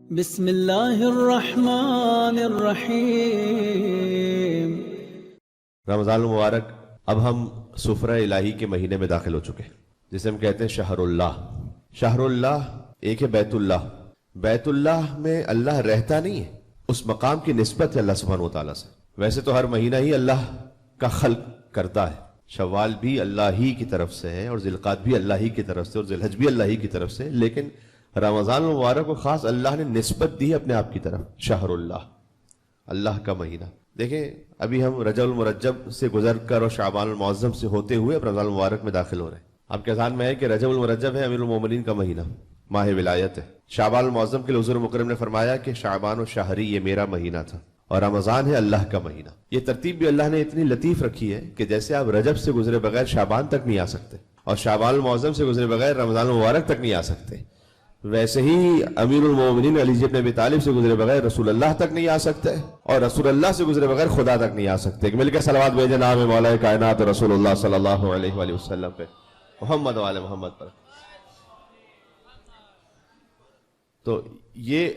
بسم اللہ الرحمن الرحیم۔ رمضان المبارک اب ہم سفرہ الہی کے مہینے میں داخل ہو چکے ہیں، جسے ہم کہتے ہیں شہر اللہ۔ شہر اللہ ایک ہے بیت اللہ۔ بیت اللہ میں اللہ رہتا نہیں ہے، اس مقام کی نسبت ہے اللہ سبحانہ وتعالیٰ سے۔ ویسے تو ہر مہینہ ہی اللہ کا خلق کرتا ہے، شوال بھی اللہ ہی کی طرف سے ہے، اور ذی القعدہ بھی اللہ ہی کی طرف سے، اور ذی الحج بھی اللہ ہی کی طرف سے، لیکن رمضان المبارک کو خاص اللہ نے نسبت دی اپنے آپ کی طرف، شہر اللہ، اللہ کا مہینہ۔ دیکھیں ابھی ہم رجب المرجب سے گزر کر اور شعبان المعظم سے ہوتے ہوئے اب رمضان المبارک میں داخل ہو رہے ہیں۔ آپ کے ذہن میں ہے کہ رجب المرجب ہے امیر المومنین کا مہینہ، ماہ ولایت ہے۔ شعبان المعظم کے لیے حضور مکرم نے فرمایا کہ شعبان و شہری یہ میرا مہینہ تھا، اور رمضان ہے اللہ کا مہینہ۔ یہ ترتیب بھی اللہ نے اتنی لطیف رکھی ہے کہ جیسے آپ رجب سے گزرے بغیر شعبان تک نہیں آ سکتے، اور شعبان المعظم سے گزرے بغیر رمضان المبارک تک نہیں آ سکتے، ویسے ہی امیر المومنین علی بن ابی طالب سے گزرے بغیر رسول اللہ تک نہیں آ سکتے، اور رسول اللہ سے گزرے بغیر خدا تک نہیں آ سکتے۔ مل کے صلوات بھیجے نام مولا کائنات رسول اللہ صلی اللہ علیہ وآلہ وسلم پہ، محمد وآل محمد پر۔ تو یہ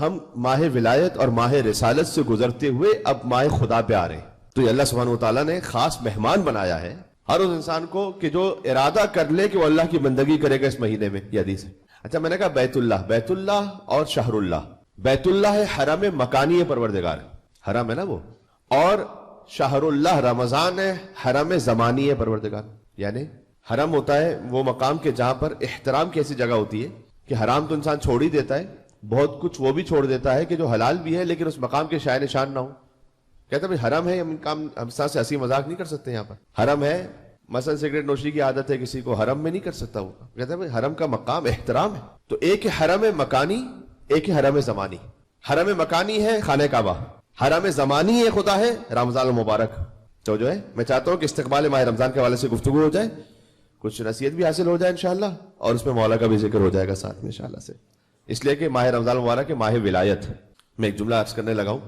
ہم ماہ ولایت اور ماہ رسالت سے گزرتے ہوئے اب ماہ خدا پہ آ رہے ہیں۔ تو یہ اللہ سبحانہ وتعالیٰ نے خاص مہمان بنایا ہے ہر اس انسان کو کہ جو ارادہ کر لے کہ وہ اللہ کی بندگی کرے گا اس مہینے میں۔ یہ حدیث ہے۔ اچھا، میں نے کہا بیت اللہ اور شہر اللہ۔ بیت اللہ ہے حرم مکانی پروردگار، حرم ہے نا وہ، اور شہر اللہ رمضان ہے حرم زمانی پروردگار۔ یعنی حرم ہوتا ہے وہ مقام کے جہاں پر احترام کی ایسی جگہ ہوتی ہے کہ حرام تو انسان چھوڑ ہی دیتا ہے، بہت کچھ وہ بھی چھوڑ دیتا ہے کہ جو حلال بھی ہے لیکن اس مقام کے شائع نشان نہ ہو۔ کہتا ہے بھائی حرم ہے، ہم انسان سے ہنسی مذاق نہیں کر سکتے یہاں پر۔ حرم ہے، مثلا سگریٹ نوشی کی عادت ہے کسی کو، حرم میں نہیں کر سکتا وہ۔ کہتا ہے بھائی حرم کا مقام احترام ہے۔ تو ایک ہے حرم مکانی، ایک ہے حرم زمانی۔ حرم مکانی ہے خانہ کعبہ، حرم زمانی ہے خدا ہے رمضان المبارک۔ تو جو ہے میں چاہتا ہوں کہ استقبال ماہ رمضان کے حوالے سے گفتگو ہو جائے، کچھ نصیحت بھی حاصل ہو جائے انشاءاللہ، اور اس میں مولا کا بھی ذکر ہو جائے گا ساتھ میں انشاءاللہ سے، اس لیے کہ ماہ رمضان المبارک ہے ماہ ولایت۔ میں ایک جملہ عرض کرنے لگا ہوں،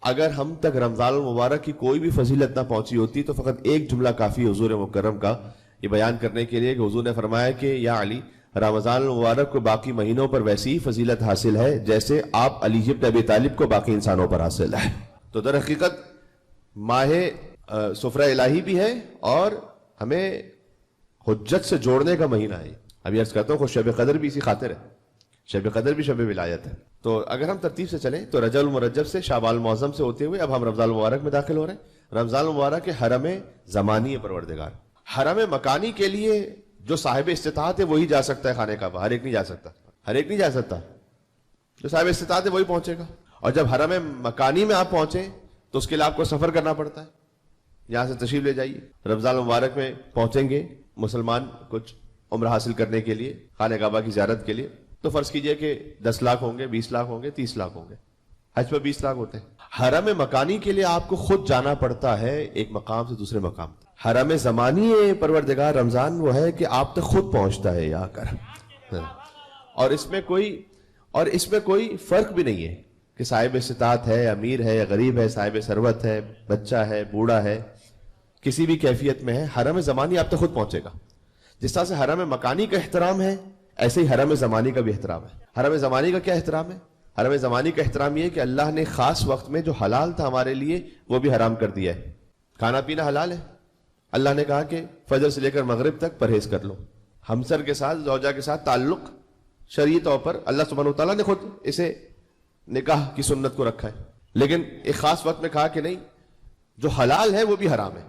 اگر ہم تک رمضان المبارک کی کوئی بھی فضیلت نہ پہنچی ہوتی تو فقط ایک جملہ کافی حضور مکرم کا یہ بیان کرنے کے لیے کہ حضور نے فرمایا کہ یا علی، رمضان المبارک کو باقی مہینوں پر ویسی ہی فضیلت حاصل ہے جیسے آپ علی بن ابی طالب کو باقی انسانوں پر حاصل ہے۔ تو در حقیقت ماہ سفرہ الہی بھی ہے اور ہمیں حجت سے جوڑنے کا مہینہ ہے۔ ابھی عرض کرتا ہوں خوش شب قدر بھی اسی خاطر ہے، شب قدر بھی شب ولایت ہے۔ تو اگر ہم ترتیب سے چلیں تو رجب المرجب سے شعبان المعظم سے ہوتے ہوئے اب ہم رمضان المبارک میں داخل ہو رہے ہیں۔ رمضان المبارک کے حرم زمانی پروردگار۔ حرم مکانی کے لیے جو صاحب استطاعت ہے وہی جا سکتا ہے خانہ کعبہ، ہر ایک نہیں جا سکتا، ہر ایک نہیں جا سکتا، جو صاحب استطاعت ہے وہی پہنچے گا۔ اور جب حرم مکانی میں آپ پہنچیں تو اس کے لیے آپ کو سفر کرنا پڑتا ہے، یہاں سے تشریف لے جائیے۔ رمضان المبارک میں پہنچیں گے مسلمان کچھ عمرہ حاصل کرنے کے لیے، خانہ کعبہ کی زیارت کے لیے، تو فرض کیجئے کہ 10 لاکھ ہوں گے، 20 لاکھ ہوں گے، 30 لاکھ ہوں گے، حج پر 20 لاکھ ہوتے ہیں۔ حرم مکانی کے لیے آپ کو خود جانا پڑتا ہے ایک مقام سے دوسرے مقام تک۔ حرم زمانی پروردگار رمضان وہ ہے کہ آپ تک خود پہنچتا ہے آ کر، اور اس میں کوئی فرق بھی نہیں ہے کہ صاحب استطاعت ہے، امیر ہے، غریب ہے، صاحب ثروت ہے، بچہ ہے، بوڑھا ہے، کسی بھی کیفیت میں ہے، حرم زمانی آپ تک خود پہنچے گا۔ جس طرح سے حرم مکانی کا احترام ہے ایسے ہی حرم زمانی کا بھی احترام ہے۔ حرم زمانی کا کیا احترام ہے؟ حرم زمانی کا احترام یہ کہ اللہ نے خاص وقت میں جو حلال تھا ہمارے لیے وہ بھی حرام کر دیا ہے۔ کھانا پینا حلال ہے، اللہ نے کہا کہ فجر سے لے کر مغرب تک پرہیز کر لو۔ ہمسر کے ساتھ، زوجہ کے ساتھ تعلق شرعی طور پر اللہ سبحانہ وتعالیٰ نے خود اسے نکاح کی سنت کو رکھا ہے، لیکن ایک خاص وقت میں کہا کہ نہیں، جو حلال ہے وہ بھی حرام ہے۔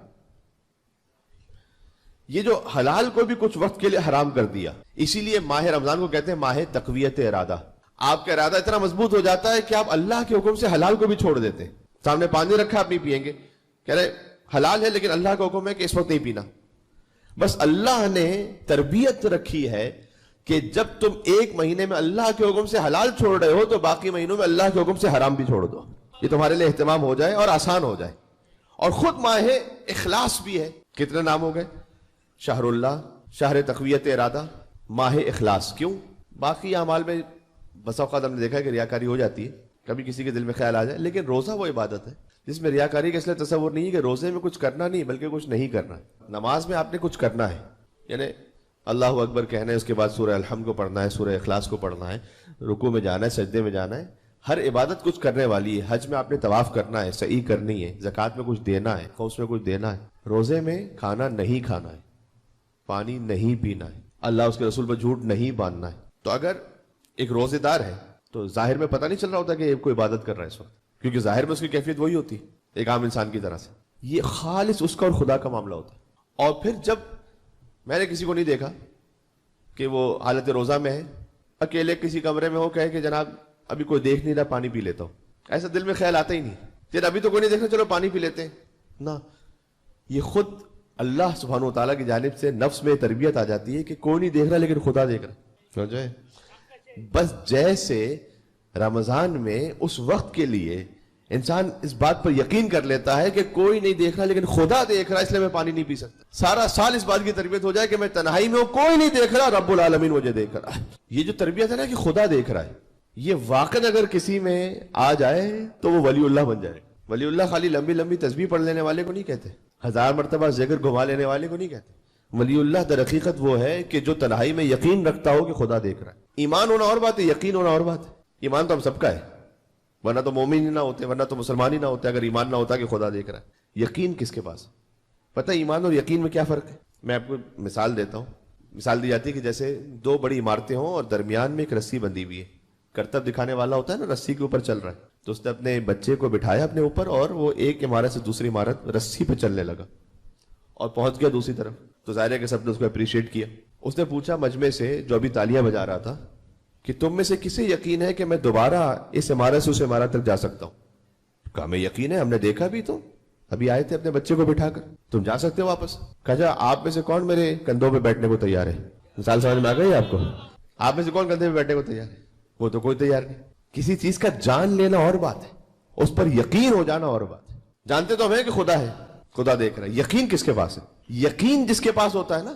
یہ جو حلال کو بھی کچھ وقت کے لیے حرام کر دیا، اسی لیے ماہ رمضان کو کہتے ہیں ماہ تقویت ارادہ۔ آپ کا ارادہ اتنا مضبوط ہو جاتا ہے کہ آپ اللہ کے حکم سے حلال کو بھی چھوڑ دیتے ہیں۔ سامنے پانی رکھا، آپ نہیں پیئیں گے، کہہ رہے حلال ہے لیکن اللہ کا حکم ہے کہ اس وقت نہیں پینا۔ بس اللہ نے تربیت رکھی ہے کہ جب تم ایک مہینے میں اللہ کے حکم سے حلال چھوڑ رہے ہو تو باقی مہینوں میں اللہ کے حکم سے حرام بھی چھوڑ دو، یہ تمہارے لیے اہتمام ہو جائے اور آسان ہو جائے۔ اور خود ماہ اخلاص بھی ہے۔ کتنے نام ہو گئے؟ شہر اللہ، شہر تقویت ارادہ، ماہ اخلاص۔ کیوں؟ باقی اعمال میں بس اوقات ہم نے دیکھا ہے کہ ریاکاری ہو جاتی ہے، کبھی کسی کے دل میں خیال آ جائے، لیکن روزہ وہ عبادت ہے جس میں ریاکاری کا اس لیے تصور نہیں ہے کہ روزے میں کچھ کرنا نہیں بلکہ کچھ نہیں کرنا ہے۔ نماز میں آپ نے کچھ کرنا ہے، یعنی اللہ اکبر کہنا ہے، اس کے بعد سورہ الحمد کو پڑھنا ہے، سورہ اخلاص کو پڑھنا ہے، رکوع میں جانا ہے، سجدے میں جانا ہے. ہر عبادت کچھ کرنے والی ہے. حج میں آپ نے طواف کرنا ہے، سعی کرنی ہے، زکوٰۃ میں کچھ دینا ہے، خوف میں کچھ دینا ہے. روزے میں کھانا نہیں کھانا ہے، پانی نہیں پینا ہے، اللہ اس کے رسول پر جھوٹ نہیں باندھنا ہے. تو اگر ایک روزے دار ہے تو ظاہر میں پتہ نہیں چل رہا ہوتا کہ کوئی عبادت کر رہا ہے اس وقت، کیونکہ ظاہر میں اس کی کیفیت وہی ہوتی ہے ایک عام انسان کی طرح سے. یہ خالص اس کا اور خدا کا معاملہ ہوتا ہے. اور پھر جب میں نے کسی کو نہیں دیکھا کہ وہ حالت روزہ میں ہے، اکیلے کسی کمرے میں ہو، کہے کہ جناب ابھی کوئی دیکھ نہیں رہا، پانی پی لیتا ہوں، ایسا دل میں خیال آتا ہی نہیں کہ ابھی تو کوئی نہیں دیکھ رہا، چلو پانی پی لیتے ہیں. نہ، یہ خود اللہ سبحانہ و تعالیٰ کی جانب سے نفس میں تربیت آ جاتی ہے کہ کوئی نہیں دیکھ رہا لیکن خدا دیکھ رہا. سمجھے؟ بس جیسے رمضان میں اس وقت کے لیے انسان اس بات پر یقین کر لیتا ہے کہ کوئی نہیں دیکھ رہا لیکن خدا دیکھ رہا ہے، اس لیے میں پانی نہیں پی سکتا. سارا سال اس بات کی تربیت ہو جائے کہ میں تنہائی میں ہوں، کوئی نہیں دیکھ رہا، رب العالمین مجھے دیکھ رہا ہے. یہ جو تربیت ہے نا کہ خدا دیکھ رہا ہے، یہ واقعا اگر کسی میں آ جائے تو وہ ولی اللہ بن جائے. ولی اللہ خالی لمبی لمبی تسبیح پڑھ لینے والے کو نہیں کہتے، 1000 مرتبہ ذکر گھما لینے والے کو نہیں کہتے. ولی اللہ در حقیقت وہ ہے کہ جو تنہائی میں یقین رکھتا ہو کہ خدا دیکھ رہا ہے. ایمان ہونا اور بات ہے، یقین ہونا اور بات ہے. ایمان تو ہم سب کا ہے، ورنہ تو مومن ہی نہ ہوتے، ورنہ تو مسلمان ہی نہ ہوتے اگر ایمان نہ ہوتا کہ خدا دیکھ رہا ہے. یقین کس کے پاس؟ پتہ ہے ایمان اور یقین میں کیا فرق ہے؟ میں آپ کو مثال دیتا ہوں. مثال دی جاتی ہے کہ جیسے 2 بڑی عمارتیں ہوں اور درمیان میں ایک رسی بندھی ہوئی ہے. کرتب دکھانے والا ہوتا ہے نا، رسی کے اوپر چل رہا ہے، تو اس نے اپنے بچے کو بٹھایا اپنے اوپر اور وہ ایک عمارت سے دوسری عمارت رسی پہ چلنے لگا اور پہنچ گیا دوسری طرف. تو ظاہر ہے کہ سب نے اس کو اپریشیٹ کیا. اس نے پوچھا مجمع سے جو ابھی تالیاں بجا رہا تھا کہ تم میں سے کسے یقین ہے کہ میں دوبارہ اس عمارت سے اس عمارت تک جا سکتا ہوں؟ کہا میں یقین ہے، ہم نے دیکھا بھی، تو ابھی آئے تھے اپنے بچے کو بٹھا کر، تم جا سکتے ہو واپس. کہا آپ میں سے کون میرے کندھوں پہ بیٹھنے کو تیار ہے؟ مثال سمجھ میں آ گئی آپ کو؟ آپ میں سے کون کندھے پہ بیٹھنے کو تیار ہے؟ وہ تو کوئی تیار نہیں. کسی چیز کا جان لینا اور بات ہے، اس پر یقین ہو جانا اور بات ہے. جانتے تو ہمیں کہ خدا ہے، خدا دیکھ رہا ہے. یقین کس کے پاس ہے؟ یقین جس کے پاس ہوتا ہے نا،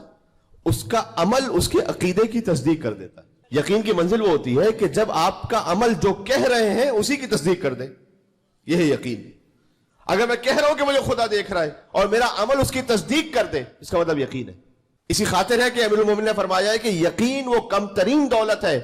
اس کا عمل اس کے عقیدے کی تصدیق کر دیتا ہے. یقین کی منزل وہ ہوتی ہے کہ جب آپ کا عمل جو کہہ رہے ہیں اسی کی تصدیق کر دیں. یہ ہے یقین. اگر میں کہہ رہا ہوں کہ مجھے خدا دیکھ رہا ہے اور میرا عمل اس کی تصدیق کر دے، اس کا مطلب یقین ہے. اسی خاطر ہے کہ امیر المومنین نے فرمایا ہے کہ یقین وہ کم ترین دولت ہے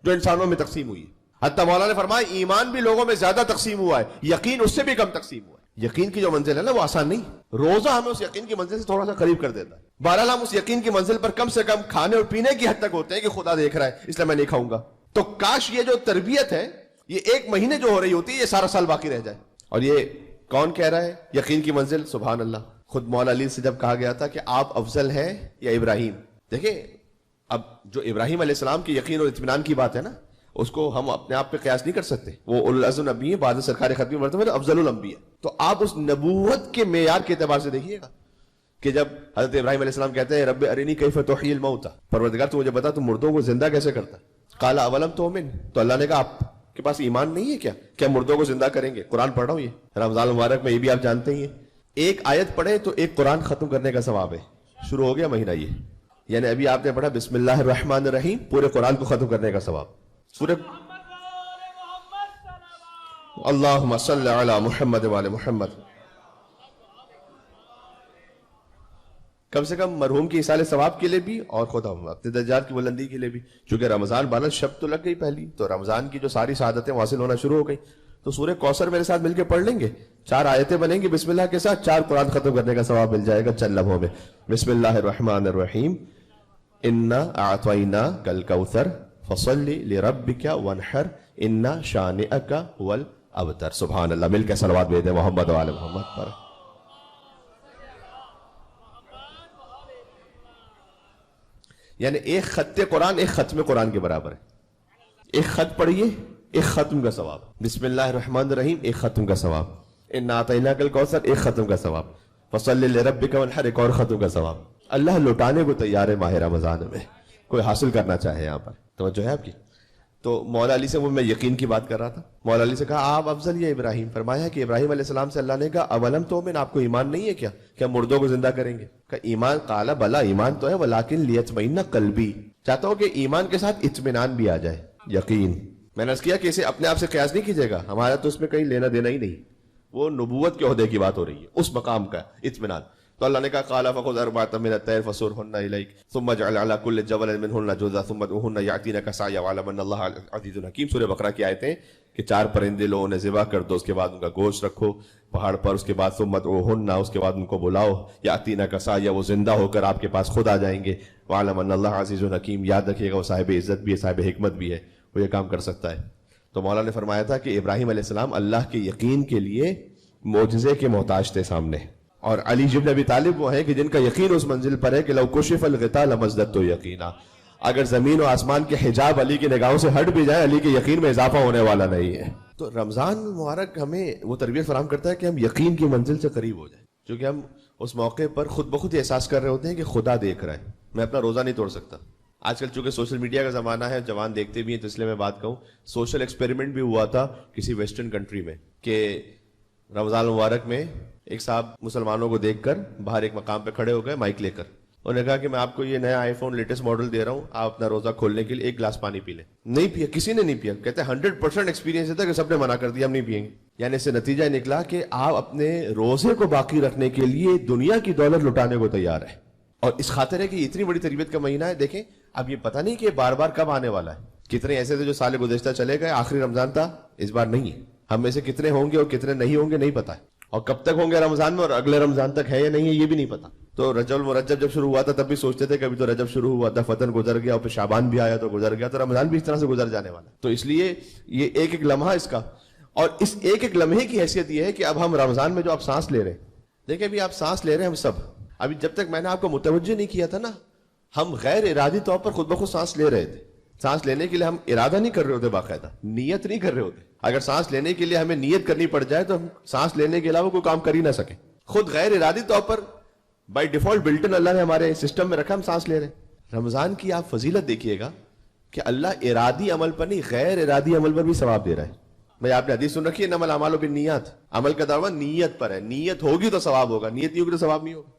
جو انسانوں میں تقسیم ہوئی ہے. حتیٰ مولانا نے فرمایا ایمان بھی لوگوں میں زیادہ تقسیم ہوا ہے، یقین اس سے بھی کم تقسیم ہوا ہے. یقین کی جو منزل ہے نا وہ آسان نہیں. روزہ ہمیں اس یقین کی منزل سے تھوڑا سا قریب کر دیتا ہے. بہرحال ہم اس یقین کی منزل پر کم سے کم کھانے اور پینے کی حد تک ہوتے ہیں کہ خدا دیکھ رہا ہے اس لیے میں نہیں کھاؤں گا. تو کاش یہ جو تربیت ہے یہ 1 مہینے جو ہو رہی ہوتی ہے یہ سارا سال باقی رہ جائے. اور یہ کون کہہ رہا ہے یقین کی منزل؟ سبحان اللہ. خود مولا علی سے جب کہا گیا تھا کہ آپ افضل ہیں یا ابراہیم، دیکھیں اب جو ابراہیم علیہ السلام کی یقین اور اطمینان کی بات ہے نا، اس کو ہم اپنے آپ پہ قیاس نہیں کر سکتے. وہ اولو العزم نبی ہے، بعد سرکار ختمی مرتبہ تو افضل الانبیاء. تو آپ اس نبوت کے معیار کے اعتبار سے دیکھیے گا کہ جب حضرت ابراہیم علیہ السلام کہتے ہیں رب ارنی کیف تحیی الموتى، پروردگار تو مجھے بتا تو مردوں کو زندہ کیسے کرتا ہے. قال اولم تؤمن، تو اللہ نے کہا آپ کے پاس ایمان نہیں ہے کیا مردوں کو زندہ کریں گے؟ قرآن پڑھ رہا ہوں یہ رمضان مبارک میں، یہ بھی آپ جانتے ہی ہیں. ایک آیت پڑھے تو ایک قرآن ختم کرنے کا ثواب ہے. شروع ہو گیا مہینہ یہ، یعنی ابھی آپ نے پڑھا بسم اللہ الرحمن الرحیم، پورے قرآن کو ختم کرنے کا ثواب. سورہ اللہم صلی علی محمد وعلی محمد. کم سے کم مرحوم کی اصالہ ثواب کے لیے بھی اور خود ہم اپنے درجات کی بلندی کے لیے بھی. چونکہ رمضان 12 شب تو لگ گئی پہلی، تو رمضان کی جو ساری سعادتیں حاصل ہونا شروع ہو گئی. تو سورہ کوثر میرے ساتھ مل کے پڑھ لیں گے، 4 آیتیں بنیں گی بسم اللہ کے ساتھ، 4 قرآن ختم کرنے کا ثواب مل جائے گا چند لمحوں میں. بسم اللہ الرحمن الرحیم. انا اعطیناک الکوثر فصل لربک وانحر ان شانئک هو الابتر. سبحان اللہ. مل کے صلوات بھیجیں محمد وعلی محمد پر. یعنی ایک خط قرآن ایک ختم قرآن کے برابر ہے. ایک خط پڑھیے ایک ختم کا ثواب. بسم اللہ الرحمن الرحیم ایک ختم کا ثواب. انا اعطیناک الکوثر ایک ختم کا ثواب. فصل لربک وانحر ایک اور ختم کا ثواب. اللہ لوٹانے کو تیار ہے ماہ رمضان میں، کوئی حاصل کرنا چاہے. یہاں پر توجہ ہے آپ کی. تو مولا علی سے وہ میں یقین کی بات کر رہا تھا. مولا علی سے کہا آپ افضل یا ابراہیم؟ فرمایا کہ ابراہیم علیہ السلام سے اللہ نے کہا اولم تؤمن، آپ کو ایمان نہیں ہے کیا مردوں کو زندہ کریں گے؟ کہ ایمان، قال بلا ایمان تو ہے، ولکن لیطمئن قلبی، چاہتا ہوں کہ ایمان کے ساتھ اطمینان بھی آ جائے. یقین میں نے عرض کیا کہ اسے اپنے آپ سے قیاس نہیں کیجیے گا، ہمارا تو اس میں کہیں لینا دینا ہی نہیں. وہ نبوت کے عہدے کی بات ہو رہی ہے، اس مقام کا اطمینان. تو اللہ نے کہا قال فخذ اربعۃ من الطير فصرهن اليك ثم اجعل على كل جبل منهن جزءا ثم ادعوهن ياتينك سعيا واعلم ان الله عزيز حكيم. سورہ بقرہ کی آیتیں کہ 4 پرندے لو انہیں ذبح کر دو, اس کے بعد ان کا گوشت رکھو پہاڑ پر, اس کے بعد ثم ادعوهن, اس کے بعد ان کو بلاؤ, ياتينك سعيا, وہ زندہ ہو کر آپ کے پاس خود آ جائیں گے. واعلم ان الله عزيز حكيم, یاد رکھیے گا وہ صاحب عزت بھی ہے, صاحب حکمت بھی ہے, وہ یہ کام کر سکتا ہے. تو مولا نے فرمایا تھا کہ ابراہیم علیہ السلام اللہ کے یقین کے لیے معجزے کے محتاج تھے سامنے, اور علی بن ابی طالب وہ ہیں کہ جن کا یقین اس منزل پر ہے کہ لو کشف الغطاء لمزددت یقینا, اگر زمین و آسمان کے حجاب علی کی نگاہوں سے ہٹ بھی جائیں علی کے یقین میں اضافہ ہونے والا نہیں ہے. تو رمضان مبارک ہمیں وہ تربیت فراہم کرتا ہے کہ ہم یقین کی منزل سے قریب ہو جائیں, کیونکہ ہم اس موقع پر خود بخود یہ احساس کر رہے ہوتے ہیں کہ خدا دیکھ رہا ہے, میں اپنا روزہ نہیں توڑ سکتا. آج کل چونکہ سوشل میڈیا کا زمانہ ہے, جوان دیکھتے بھی ہیں, تو اس لیے میں بات کہوں, سوشل ایکسپیریمنٹ بھی ہوا تھا کسی ویسٹرن کنٹری میں کہ رمضان مبارک میں ایک صاحب مسلمانوں کو دیکھ کر باہر ایک مقام پہ کھڑے ہو گئے مائک لے کر, انہوں نے کہا کہ میں آپ کو یہ نیا آئی فون لیٹسٹ ماڈل دے رہا ہوں, آپ اپنا روزہ کھولنے کے لیے ایک گلاس پانی پی لیں. نہیں پیا, کسی نے نہیں پیا. کہتے ہیں 100% ایکسپیرینس تھا کہ سب نے منع کر دیا, ہم نہیں پیئیں گے. یعنی اس سے نتیجہ نکلا کہ آپ اپنے روزے کو باقی رکھنے کے لیے دنیا کی دولت لٹانے کو تیار ہے, اور اس خاطر ہے کہ اتنی بڑی تربیت کا مہینہ ہے. دیکھیں اب یہ پتہ نہیں کہ بار بار کب آنے والا ہے. کتنے ایسے تھے جو سال گزشتہ چلے گئے, آخری رمضان تھا, اس بار نہیں ہے. ہم میں سے کتنے ہوں گے اور کتنے نہیں ہوں گے نہیں پتا ہے, اور کب تک ہوں گے رمضان میں اور اگلے رمضان تک ہے یا نہیں ہے یہ بھی نہیں پتا. تو رجب المرجب جب شروع ہوا تھا تب بھی سوچتے تھے کہ ابھی تو رجب شروع ہوا تھا, فتن گزر گیا, اور پھر شعبان بھی آیا تو گزر گیا, تو رمضان بھی اس طرح سے گزر جانے والا. تو اس لیے یہ ایک ایک لمحہ اس کا, اور اس ایک ایک لمحے کی حیثیت یہ ہے کہ اب ہم رمضان میں جو آپ سانس لے رہے ہیں, دیکھیں ابھی آپ سانس لے رہے ہیں ہم سب, ابھی جب تک میں نے آپ کو متوجہ نہیں کیا تھا نا, ہم غیر ارادی طور پر خود بخود سانس لے رہے تھے. سانس لینے کے لیے ہم ارادہ نہیں کر رہے ہوتے, باقاعدہ نیت نہیں کر رہے ہوتے. اگر سانس لینے کے لیے ہمیں نیت کرنی پڑ جائے تو ہم سانس لینے کے علاوہ کوئی کام کر ہی نہ سکیں. خود غیر ارادی طور پر بائی ڈیفالٹ بلٹن اللہ نے ہمارے سسٹم میں رکھا, ہم سانس لے رہے ہیں. رمضان کی آپ فضیلت دیکھیے گا کہ اللہ ارادی عمل پر نہیں غیر ارادی عمل پر بھی ثواب دے رہا ہے. بھائی آپ نے حدیث سن رکھی ہے, انما الاعمال بالنیات, عمل کا دعویٰ نیت پر ہے. نیت ہوگی تو ثواب ہوگا, نیت نہیں ہوگی تو ثواب نہیں ہوگا.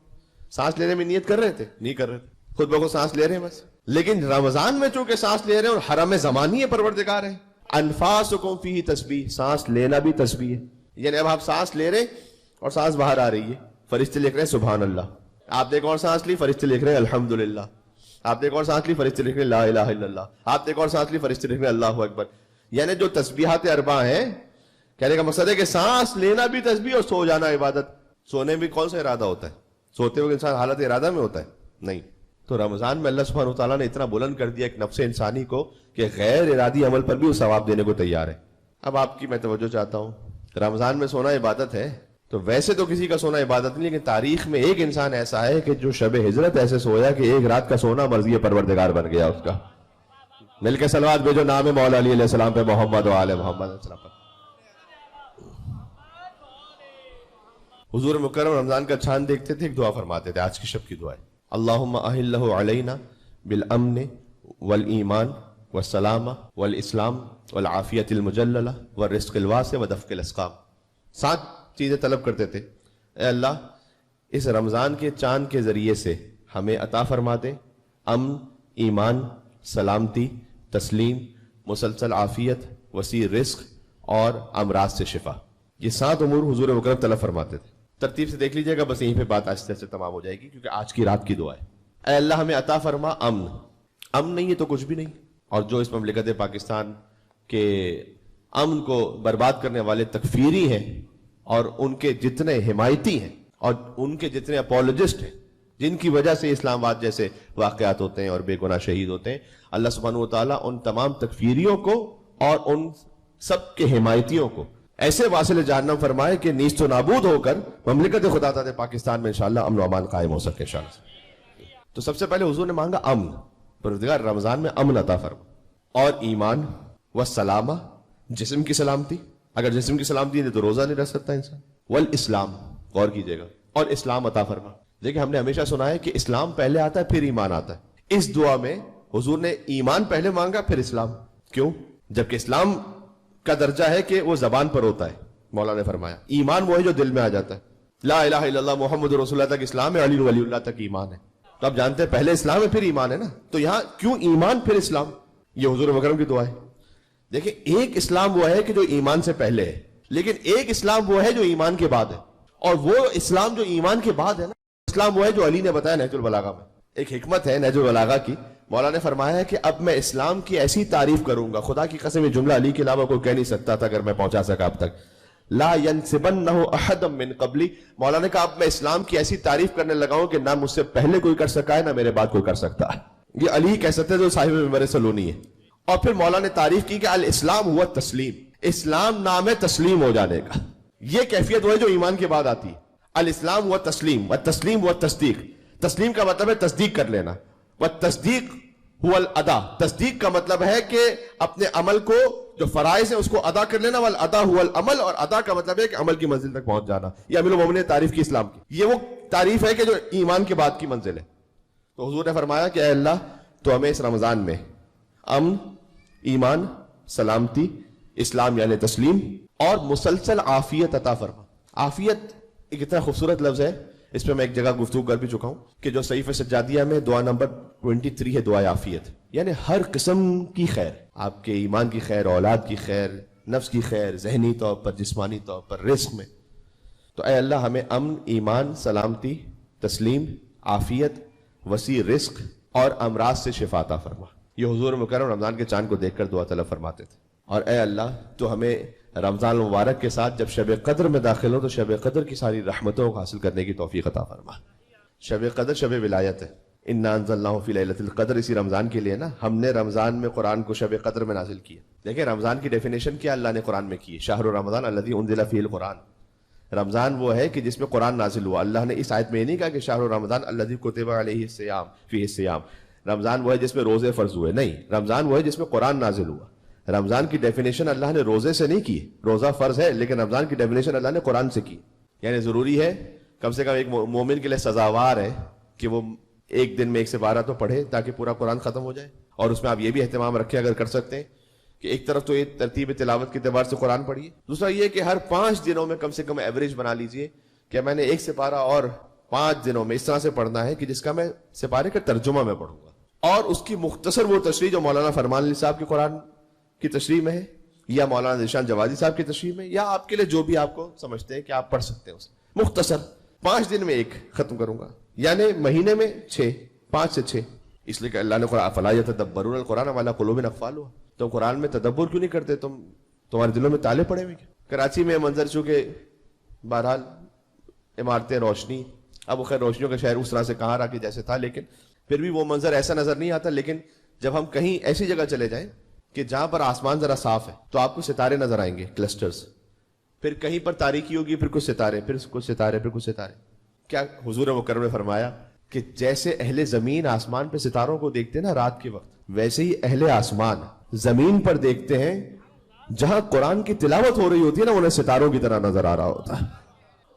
سانس لینے میں نیت کر رہے تھے, نہیں کر رہے تھے, خود بخود سانس لے رہے ہیں بس. لیکن رمضان میں چونکہ سانس لے رہے ہیں اور حرم زمانی پروردگار ہے, انفاسکم فیہ تسبیح, سانس لینا بھی تسبیح ہے. یعنی اب آپ سانس لے رہے ہیں اور سانس باہر آ رہی ہے, فرشتے لکھ رہے ہیں سبحان اللہ. آپ نے ایک اور سانس لی, فرشتے لکھ رہے ہیں الحمدللہ. آپ نے ایک اور سانس لی, فرشتے لکھ رہے ہیں لا الہ الا اللہ. آپ نے ایک اور سانس لی, فرشتے لکھ رہے ہیں اللہ اکبر. یعنی جو تسبیحات اربع ہیں, کہنے کا مقصد ہے کہ سانس لینا بھی تسبیح اور سو جانا عبادت. سونے میں کون سا ارادہ ہوتا ہے؟ سوتے ہوئے انسان حالت ارادہ میں ہوتا ہے نہیں. تو رمضان میں اللہ سبحانہ وتعالیٰ نے اتنا بلند کر دیا ایک نفس انسانی کو کہ غیر ارادی عمل پر بھی وہ ثواب دینے کو تیار ہے. اب آپ کی میں توجہ چاہتا ہوں, رمضان میں سونا عبادت ہے تو ویسے تو کسی کا سونا عبادت نہیں, لیکن تاریخ میں ایک انسان ایسا ہے کہ جو شب ہجرت ایسے سویا کہ ایک رات کا سونا مرضی پروردگار بن گیا اس کا. مل کے صلوات بھیجو نام مولا علی علیہ السلام پہ, محمد و آل محمد علیہ السلام پر. حضور مکرم رمضان کا چاند دیکھتے تھے, ایک دعا فرماتے تھے, آج کی شب کی دعا ہے, اللہم اہلہ علینا بالامن والایمان والسلامہ والاسلام والعافیت المجللہ والرزق الواسع ودفق الاسقام. 7 چیزیں طلب کرتے تھے, اے اللہ اس رمضان کے چاند کے ذریعے سے ہمیں عطا فرما دے امن, ایمان, سلامتی, تسلیم, مسلسل عافیت, وسیع رزق اور امراض سے شفا. یہ 7 امور حضور مکرم طلب فرماتے تھے. ترتیب سے دیکھ لیجئے گا, بس یہیں پہ بات آہستہ سے تمام ہو جائے گی کیونکہ آج کی رات کی دعا ہے. اے اللہ ہمیں عطا فرما امن. امن نہیں ہے تو کچھ بھی نہیں. اور جو اس مملکت پاکستان کے امن کو برباد کرنے والے تکفیری ہیں اور ان کے جتنے حمایتی ہیں اور ان کے جتنے اپولوجسٹ ہیں جن کی وجہ سے اسلام آباد جیسے واقعات ہوتے ہیں اور بے گناہ شہید ہوتے ہیں, اللہ سبحانہ وتعالیٰ ان تمام تکفیریوں کو اور ان سب کے حمایتیوں کو ایسے واصل جہنم فرمائے کہ نیست و نابود ہو کر مملکت خدا تعالی پاکستان میں انشاءاللہ امن و امان قائم ہو سکے انشاءاللہ. تو سب سے پہلے حضور نے مانگا امن, پروردگار رمضان میں امن عطا فرما, اور ایمان والسلامہ, جسم کی سلامتی. اگر جسم کی سلامتی ہے تو روزہ نہیں رکھ سکتا انسان. والاسلام, غور کیجئے گا, اور اسلام عطا فرما. دیکھیں ہم نے ہمیشہ سنا ہے کہ اسلام پہلے آتا ہے پھر ایمان آتا ہے. اس دعا میں حضور نے ایمان پہلے مانگا پھر اسلام. کیوں؟ جبکہ اسلام کا درجہ ہے کہ وہ زبان پر ہوتا ہے. مولا نے فرمایا ایمان وہ ہے جو دل میں آ جاتا ہے. لا الہ الا اللہ محمد رسول اللہ تک اسلام ہے, علی ولی اللہ تک ایمان ہے. تو آپ جانتے ہیں پہلے اسلام ہے پھر ایمان ہے نا, تو یہاں کیوں ایمان پھر اسلام؟ یہ حضور مکرم کی دعا ہے. دیکھیں ایک اسلام وہ ہے کہ جو ایمان سے پہلے ہے, لیکن ایک اسلام وہ ہے جو ایمان کے بعد ہے, اور وہ اسلام جو ایمان کے بعد ہے نا اسلام وہ ہے جو علی نے بتایا نہج البلاغہ میں. ایک حکمت ہے نہج البلاغہ کی. مولا نے فرمایا ہے کہ اب میں اسلام کی ایسی تعریف کروں گا, خدا کی قسم یہ جملہ علی کے علاوہ کوئی کہہ نہیں سکتا تھا اگر میں پہنچا سکا اب تک. لا ينسبنہ احد من قبلی, مولا نے کہا اب میں اسلام کی ایسی تعریف کرنے لگا ہوں کہ نہ مجھ سے پہلے کوئی کر سکا ہے نہ میرے بعد کوئی کر سکتا ہے. یہ علی کہہ سکتے جو صاحب منبر سلونی ہے. اور پھر مولا نے تعریف کی کہ الاسلام ہوا تسلیم, اسلام نام ہے تسلیم ہو جانے کا. یہ کیفیت وہ ہے جو ایمان کے بعد آتی ہے. الاسلام ہوا تسلیم, والتسلیم ہوا تصدیق. تسلیم کا مطلب ہے تصدیق کر لینا, والتصدیق ہوا الادا, تصدیق کا مطلب ہے کہ اپنے عمل کو جو فرائض ہیں اس کو ادا کر لینا. والادا ہوا العمل, اور ادا کا مطلب ہے کہ عمل کی منزل تک پہنچ جانا. یہ امیر المومنین نے تعریف کی اسلام کی. یہ وہ تعریف ہے کہ جو ایمان کے بعد کی منزل ہے. تو حضور نے فرمایا کہ اے اللہ تو ہمیں اس رمضان میں امن, ایمان, سلامتی, اسلام یعنی تسلیم, اور مسلسل عافیت عطا فرما. عافیت ایک اتنا خوبصورت لفظ ہے, اس پہ میں ایک جگہ گفتگو کر بھی چکا ہوں کہ جو صحیفہ سجادیہ میں دعا نمبر 23 ہے دعا عافیت, یعنی ہر قسم کی خیر, آپ کے ایمان کی خیر, اولاد کی خیر, نفس کی خیر, ذہنی طور پر, جسمانی طور پر, رزق میں. تو اے اللہ ہمیں امن, ایمان, سلامتی, تسلیم, عافیت, وسیع رزق اور امراض سے شفا عطا فرما. یہ حضور مکرم رمضان کے چاند کو دیکھ کر دعا طلب فرماتے تھے. اور اے اللہ تو ہمیں رمضان المبارک کے ساتھ جب شب قدر میں داخل ہو تو شب قدر کی ساری رحمتوں کو حاصل کرنے کی توفیق عطا فرما. شب قدر شب ولایت ہے. انا انزلناہ فی لیلۃ القدر, اسی رمضان کے لیے نا ہم نے رمضان میں قرآن کو شب قدر میں نازل کیا. دیکھیں رمضان کی ڈیفینیشن کیا اللہ نے قرآن میں کی ہے, شہر رمضان الذی انزل فیہ القرآن. رمضان وہ ہے کہ جس میں قرآن نازل ہوا. اللہ نے اس آیت میں یہ نہیں کہا کہ شہر رمضان الذی کتب علیہ الصیام فیہ الصیام, رمضان وہ ہے جس میں روزے فرض ہوئے. نہیں, رمضان وہ ہے جس میں قرآن نازل ہوا. رمضان کی ڈیفینیشن اللہ نے روزے سے نہیں کی, روزہ فرض ہے لیکن رمضان کی ڈیفینیشن اللہ نے قرآن سے کی. یعنی ضروری ہے کم سے کم ایک مومن کے لیے سزاوار ہے کہ وہ ایک دن میں 1 سے 12 تو پڑھے تاکہ پورا قرآن ختم ہو جائے. اور اس میں آپ یہ بھی اہتمام رکھیں اگر کر سکتے ہیں کہ ایک طرف تو یہ ترتیب تلاوت کے اعتبار سے قرآن پڑھیے, دوسرا یہ کہ ہر 5 دنوں میں کم سے کم ایوریج بنا لیجئے کہ میں نے 1 سپارہ اور 5 دنوں میں اس طرح سے پڑھنا ہے کہ جس کا میں سپارے کا ترجمہ میں پڑھوں گا. اور اس کی مختصر وہ تشریح جو مولانا فرمان علی صاحب کی قرآن کی تشریح میں ہے, یا مولانا ذیشان جوادی صاحب کی تشریح میں, یا آپ کے لیے جو بھی آپ کو سمجھتے ہیں کہ آپ پڑھ سکتے ہیں اسے مختصر 5 دن میں 1 ختم کروں گا. یعنی مہینے میں 6, 5 سے 6, اس لیے کہ اللہ نے قرآن فلا یتدبرون القرآن وعلی قلوب اقفالها. تم قرآن میں تدبر کیوں نہیں کرتے, تمہارے دلوں میں تالے پڑے ہوئے کیا. کراچی میں منظر چونکہ بہرحال عمارتیں, روشنی, اب خیر روشنیوں کا شہر اس طرح سے کہاں رہا کہ جیسے تھا, لیکن پھر بھی وہ منظر ایسا نظر نہیں آتا. لیکن جب ہم کہیں ایسی جگہ چلے جائیں کہ جہاں پر آسمان ذرا صاف ہے تو آپ کو ستارے نظر آئیں گے, کلسٹرز. پھر کہیں پر تاریکی ہوگی, پھر کچھ ستارے, پھر کچھ ستارے, پھر کچھ ستارے. کیا حضور مکرم نے فرمایا کہ جیسے اہل زمین آسمان پہ ستاروں کو دیکھتے ہیں نا رات کے وقت, ویسے ہی اہل آسمان زمین پر دیکھتے ہیں جہاں قرآن کی تلاوت ہو رہی ہوتی ہے نا, انہیں ستاروں کی طرح نظر آ رہا ہوتا ہے.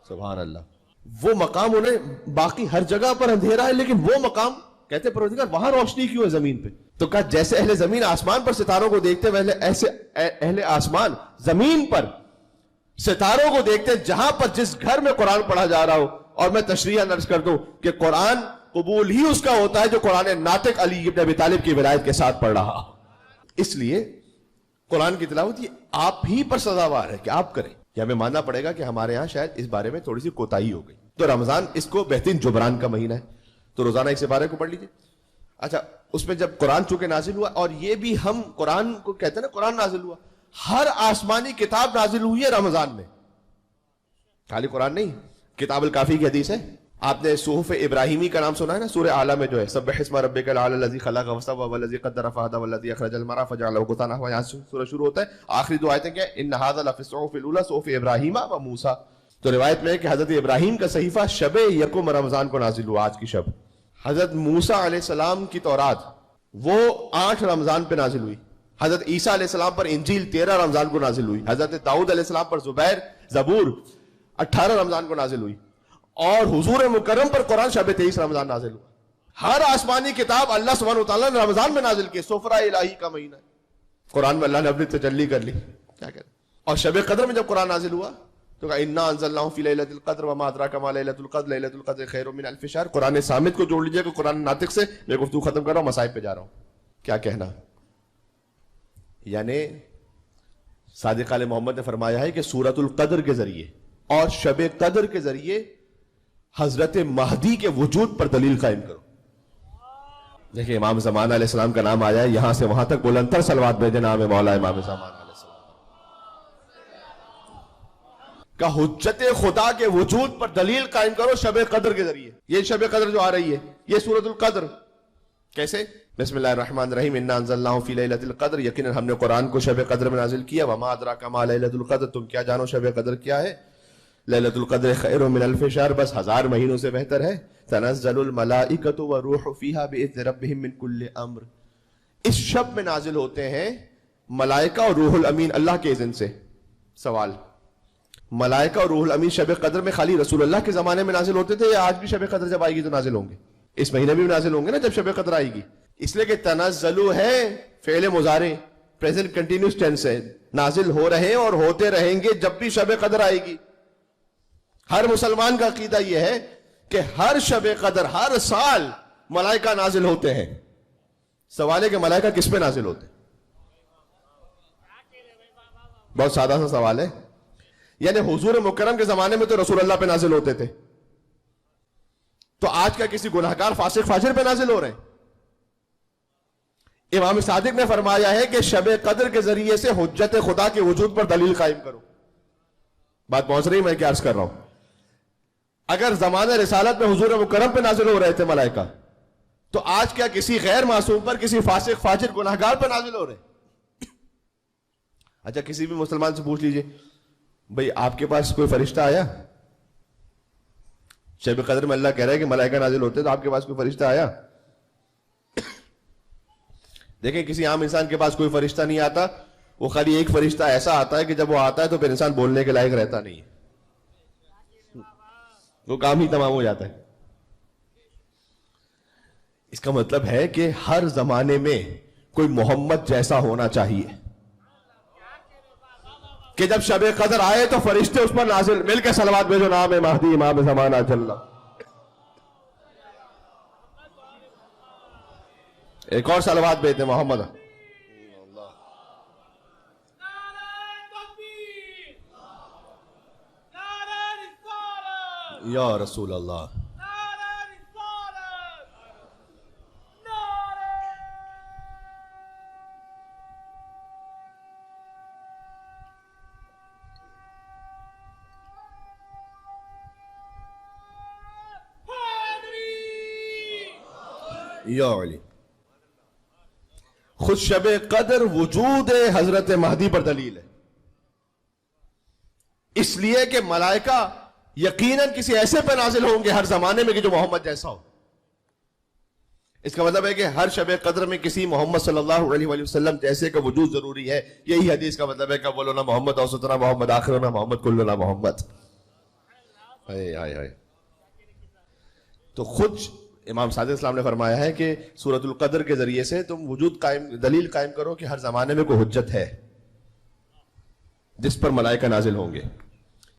سبحان اللہ. وہ مقام انہیں باقی ہر جگہ پر اندھیرا ہے, لیکن وہ مقام کہتے پروردگار وہاں روشنی کیوں ہے زمین پہ. تو کہا جیسے اہل زمین آسمان پر ستاروں کو دیکھتے ہیں ایسے اہل آسمان زمین پر ستاروں کو دیکھتے ہیں جہاں پر جس گھر میں قرآن پڑھا جا رہا ہو. اور میں تشریح نرس کر دوں کہ قرآن قبول ہی اس کا ہوتا ہے جو قرآن ناطق علی ابن ابی طالب کی ولایت کے ساتھ پڑھ رہا. اس لیے قرآن کی تلاوت یہ آپ ہی پر سزاوار ہے کہ آپ کریں. یہ ہمیں ماننا پڑے گا کہ ہمارے ہاں شاید اس بارے میں تھوڑی سی کوتاہی ہو گئی. تو رمضان اس کو بہترین جبران کا مہینہ ہے, تو روزانہ 1 سپارے کو پڑھ لیجیے. اچھا, اس میں جب قرآن چونکہ نازل ہوا, اور یہ بھی ہم قرآن کو کہتے ہیں نا قرآن نازل ہوا, ہر آسمانی کتاب نازل ہوئی ہے رمضان میں, خالی قرآن نہیں. کتاب الکافی کی حدیث ہے, آپ نے صحف ابراہیمی کا نام سنا ہے نا, سورہ اعلیٰ میں جو ہے سبح اسم ربک الاعلی الذی خلق فسوى والذی قدر فہدی والذی اخرج المرعى فجعله غثاء نحوا, یہاں سے سورہ شروع ہوتا ہے. آخری 2 آیتیں کیا, ان ھذا لفی الصحف الاولى صحف ابراہیم و موسیٰ. تو روایت میں ہے کہ حضرت ابراہیم کا صحیفہ شب یکم رمضان کو نازل ہوا, آج کی شب. حضرت موسیٰ علیہ السلام کی تورات وہ 8 رمضان پہ نازل ہوئی. حضرت عیسیٰ علیہ السلام پر انجیل 13 رمضان کو نازل ہوئی. حضرت داؤد علیہ السلام پر زبور 18 رمضان کو نازل ہوئی. اور حضور مکرم پر قرآن شب 23 رمضان نازل ہوا. ہر آسمانی کتاب اللہ سبحانہ وتعالیٰ نے رمضان میں نازل کی. سفرہ الہی کا مہینہ ہے, قرآن میں اللہ نے اپنی تجلی کر لی. کیا کہتے ہیں. اور شب قدر میں جب قرآن نازل ہوا تو کہا انا انزلناہ فی لیلۃ القدر وما ادراک ما لیلۃ القدر لیلۃ القدر خیر من الف شہر. قرآن صامت کو جوڑ لیجیے کہ قرآن ناطق سے میں گفتگو ختم کر رہا ہوں, مصائب پہ جا رہا ہوں. کیا کہنا, یعنی صادق آل محمد نے فرمایا ہے کہ سورۃ القدر کے ذریعے اور شب قدر کے ذریعے حضرت مہدی کے وجود پر دلیل قائم کرو. دیکھیں امام زمانہ علیہ السلام کا نام آیا ہے, یہاں سے وہاں تک بلندتر صلوات بھیجے نام مولا امام زمانہ علیہ السلام کا. حجت خدا کے وجود پر دلیل قائم کرو شب قدر کے ذریعے. یہ شب قدر جو آ رہی ہے یہ سورۃ القدر کیسے؟ بسم اللہ الرحمن الرحیم انا انزلناہ فی لیلۃ القدر, یقینا ہم نے قرآن کو شب قدر میں نازل کیا. وما ادراک ما لیلۃ القدر, تم کیا جانو شب قدر کیا ہے؟ لیلۃ القدر خیر من الف شہر, بس 1000 مہینوں سے بہتر ہے. تنزل الملائکۃ والروح فیہا باذن ربہم من کل امر, اس شب میں نازل ہوتے ہیں ملائکہ اور روح الامین اللہ کے اذن سے. سوال, ملائکہ اور روح الامین شب قدر میں خالی رسول اللہ کے زمانے میں نازل ہوتے تھے یا آج بھی شب قدر جب آئے گی تو نازل ہوں گے؟ اس مہینے میں بھی نازل ہوں گے نا جب شب قدر آئے گی. اس لیے کہ تنزلو ہے فعل مضارع پریزنٹ کنٹینیوس ٹینس ہے, نازل ہو رہے ہیں اور ہوتے رہیں گے جب بھی شب قدر آئے گی. ہر مسلمان کا عقیدہ یہ ہے کہ ہر شب قدر ہر سال ملائکہ نازل ہوتے ہیں. سوال ہے کہ ملائکہ کس پہ نازل ہوتے ہیں؟ بہت سادہ سا سوال ہے. یعنی حضور مکرم کے زمانے میں تو رسول اللہ پہ نازل ہوتے تھے, تو آج کا کسی گناہگار فاسق فاجر پہ نازل ہو رہے ہیں؟ امام صادق نے فرمایا ہے کہ شب قدر کے ذریعے سے حجت خدا کے وجود پر دلیل قائم کرو. بات پہنچ رہی, میں کیا عرض کر رہا ہوں؟ اگر زمانہ رسالت میں حضور مکرم پہ نازل ہو رہے تھے ملائکہ, تو آج کیا کسی غیر معصوم پر, کسی فاسق فاجر گناہگار پر نازل ہو رہے ہیں؟ اچھا کسی بھی مسلمان سے پوچھ لیجئے, بھئی آپ کے پاس کوئی فرشتہ آیا؟ شب قدر میں اللہ کہہ رہا ہے کہ ملائکہ نازل ہوتے, تو آپ کے پاس کوئی فرشتہ آیا؟ دیکھیں کسی عام انسان کے پاس کوئی فرشتہ نہیں آتا, وہ خالی ایک فرشتہ ایسا آتا ہے کہ جب وہ آتا ہے تو پھر انسان بولنے کے لائق رہتا نہیں ہے, وہ کام ہی تمام ہو جاتا ہے. اس کا مطلب ہے کہ ہر زمانے میں کوئی محمد جیسا ہونا چاہیے کہ جب شب قدر آئے تو فرشتے اس پر نازل. مل کے صلوات بھیجو نام مہدی امام زمانہ جل. ایک اور صلوات بھیجتے محمد. یا رسول اللہ. یا علی. خود شب قدر وجود حضرت مہدی پر دلیل ہے, اس لیے کہ ملائکہ یقیناً کسی ایسے پہ نازل ہوں گے ہر زمانے میں کہ جو محمد جیسا ہو. اس کا مطلب ہے کہ ہر شب قدر میں کسی محمد صلی اللہ علیہ وآلہ وسلم جیسے کا وجود ضروری ہے. یہی حدیث کا مطلب ہے کہ بولو نا محمد اوسطنا محمد آخرنا محمد کلنا محمد. تو خود امام صادق اسلام نے فرمایا ہے کہ سورۃ القدر کے ذریعے سے تم وجود قائم, دلیل قائم کرو کہ ہر زمانے میں کوئی حجت ہے جس پر ملائکہ نازل ہوں گے.